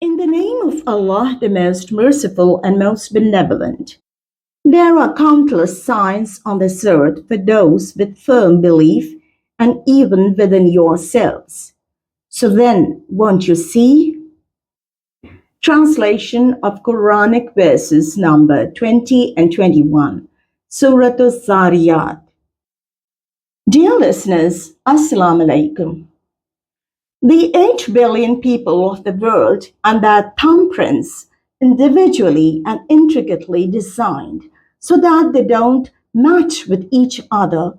In the name of Allah, the most merciful and most benevolent. There are countless signs on this earth for those with firm belief and even within yourselves. So then, won't you see? Translation of Quranic verses number 20 and 21. Surat Zaariyaat. Dear listeners, Assalamu alaikum. The 8 billion people of the world and their thumbprints, individually and intricately designed so that they don't match with each other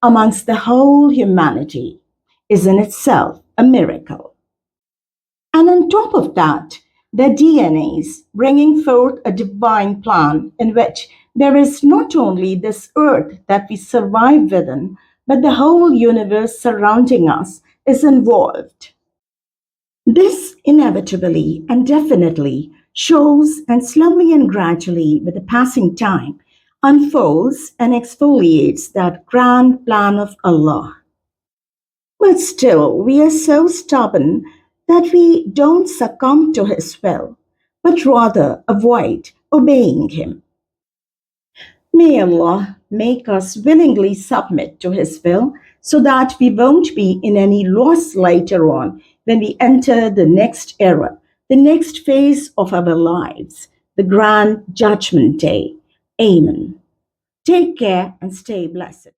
amongst the whole humanity, is in itself a miracle. And on top of that, their DNAs bringing forth a divine plan in which there is not only this earth that we survive within, but the whole universe surrounding us is involved. This inevitably and definitely shows and slowly and gradually, with the passing time, unfolds and exfoliates that grand plan of Allah. But still, we are so stubborn that we don't succumb to His will, but rather avoid obeying Him. May Allah make us willingly submit to His will so that we won't be in any loss later on when we enter the next era, the next phase of our lives, the grand judgment day. Amen. Take care and stay blessed.